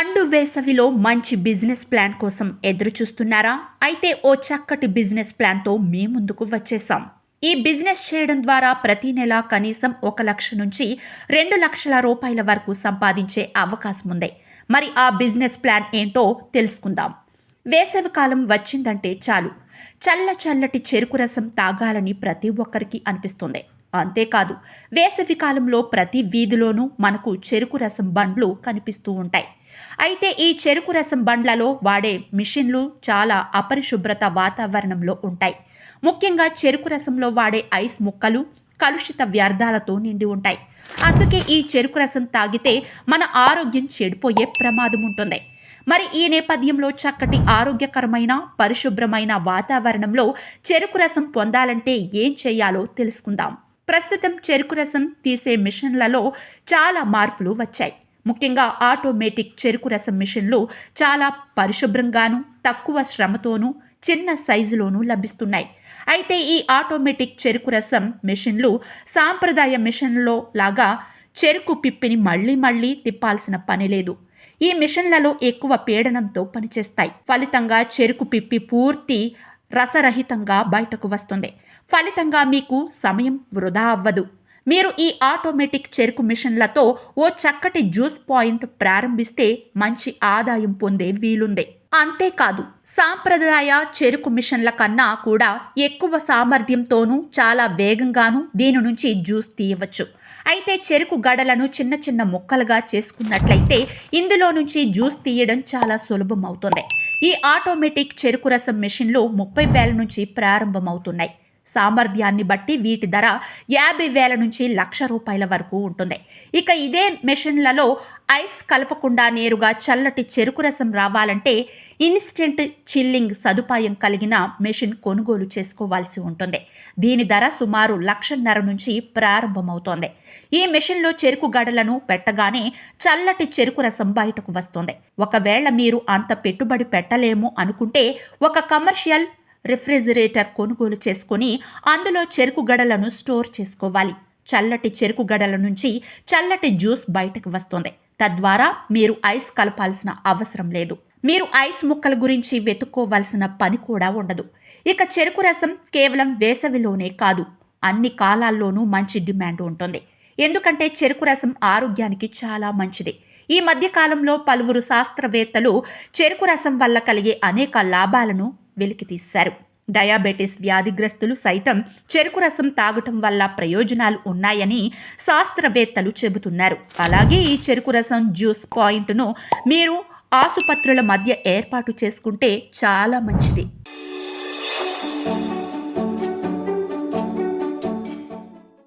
మండు వేసవిలో మంచి బిజినెస్ ప్లాన్ కోసం ఎదురు చూస్తున్నారా? అయితే ఓ చక్కటి బిజినెస్ ప్లాన్తో మీ ముందుకు వచ్చేసాం. ఈ బిజినెస్ చేయడం ద్వారా ప్రతి నెల కనీసం 1,00,000 నుంచి 2,00,000 రూపాయల వరకు సంపాదించే అవకాశం ఉంది. మరి ఆ బిజినెస్ ప్లాన్ ఏంటో తెలుసుకుందాం. వేసవి కాలం వచ్చిందంటే చాలు చల్లటి చెరుకు రసం తాగాలని ప్రతి ఒక్కరికి అనిపిస్తుంది. అంతేకాదు, వేసవి కాలంలో ప్రతి వీధిలోనూ మనకు చెరుకు రసం బండ్లు కనిపిస్తూ ఉంటాయి. అయితే ఈ చెరుకు రసం బండ్లలో వాడే మిషన్లు చాలా అపరిశుభ్రత వాతావరణంలో ఉంటాయి. ముఖ్యంగా చెరుకు రసంలో వాడే ఐస్ ముక్కలు కలుషిత వ్యర్థాలతో నిండి ఉంటాయి. అందుకే ఈ చెరుకు రసం తాగితే మన ఆరోగ్యం చెడిపోయే ప్రమాదం ఉంటుంది. మరి ఈ నేపథ్యంలో చక్కటి ఆరోగ్యకరమైన పరిశుభ్రమైన వాతావరణంలో చెరుకు రసం పొందాలంటే ఏం చేయాలో తెలుసుకుందాం. ప్రస్తుతం చెరుకు రసం తీసే మిషన్లలో చాలా మార్పులు వచ్చాయి. ముఖ్యంగా ఆటోమేటిక్ చెరుకు రసం మిషన్లు చాలా పరిశుభ్రంగాను తక్కువ శ్రమతోనూ చిన్న సైజులోనూ లభిస్తున్నాయి. అయితే ఈ ఆటోమేటిక్ చెరుకు రసం మిషన్లు సాంప్రదాయ మిషన్లో లాగా చెరుకు పిప్పిని మళ్ళీ తిప్పాల్సిన పని లేదు. ఈ మిషన్లలో ఎక్కువ పీడనంతో పనిచేస్తాయి. ఫలితంగా చెరుకు పిప్పి పూర్తి రసరహితంగా బయటకు వస్తుంది. ఫలితంగా మీకు సమయం వృధా అవ్వదు. మీరు ఈ ఆటోమేటిక్ చెరుకు మిషన్లతో ఓ చక్కటి జ్యూస్ పాయింట్ ప్రారంభిస్తే మంచి ఆదాయం పొందే వీలుంది. అంతేకాదు, సాంప్రదాయ చెరుకు మిషన్ల కన్నా కూడా ఎక్కువ సామర్థ్యంతోనూ చాలా వేగంగానూ దీని నుంచి జ్యూస్ తీయవచ్చు. అయితే చెరుకు గడలను చిన్న ముక్కలుగా చేసుకున్నట్లయితే ఇందులో నుంచి జ్యూస్ తీయడం చాలా సులభం అవుతుంది. ఈ ఆటోమేటిక్ చెరుకు రసం మిషన్లు 30,000 నుంచి ప్రారంభమవుతున్నాయి. సామర్థ్యాన్ని బట్టి వీటి ధర 50,000 నుంచి 1,00,000 రూపాయల వరకు ఉంటుంది. ఇక ఇదే మెషిన్లలో ఐస్ కలపకుండా నేరుగా చల్లటి చెరుకు రసం రావాలంటే ఇన్స్టెంట్ చిల్లింగ్ సదుపాయం కలిగిన మెషిన్ కొనుగోలు చేసుకోవాల్సి ఉంటుంది. దీని ధర సుమారు 1,50,000 నుంచి ప్రారంభమవుతోంది. ఈ మెషిన్లో చెరుకు గడలను పెట్టగానే చల్లటి చెరుకు రసం బయటకు వస్తుంది. ఒకవేళ మీరు అంత పెట్టుబడి పెట్టలేము అనుకుంటే ఒక కమర్షియల్ రిఫ్రిజిరేటర్ కొనుగోలు చేసుకొని అందులో చెరుకు గడలను స్టోర్ చేసుకోవాలి. చల్లటి చెరుకు గడల నుంచి చల్లటి జ్యూస్ బయటకు వస్తుంది. తద్వారా మీరు ఐస్ కలపాల్సిన అవసరం లేదు. మీరు ఐస్ ముక్కల గురించి వెతుక్కోవాల్సిన పని కూడా ఉండదు. ఇక చెరుకు రసం కేవలం వేసవిలోనే కాదు, అన్ని కాలాల్లోనూ మంచి డిమాండ్ ఉంటుంది. ఎందుకంటే చెరుకు రసం ఆరోగ్యానికి చాలా మంచిది. ఈ మధ్య కాలంలో పలువురు శాస్త్రవేత్తలు చెరుకు రసం వల్ల కలిగే అనేక లాభాలను వెలికితీశారు. డయాబెటిస్ వ్యాధిగ్రస్తులు సైతం చెరుకు రసం తాగటం వల్ల ప్రయోజనాలు ఉన్నాయని శాస్త్రవేత్తలు చెబుతున్నారు. అలాగే ఈ చెరుకు రసం జ్యూస్ పాయింట్ను మీరు ఆసుపత్రుల మధ్య ఏర్పాటు చేసుకుంటే చాలా మంచిది.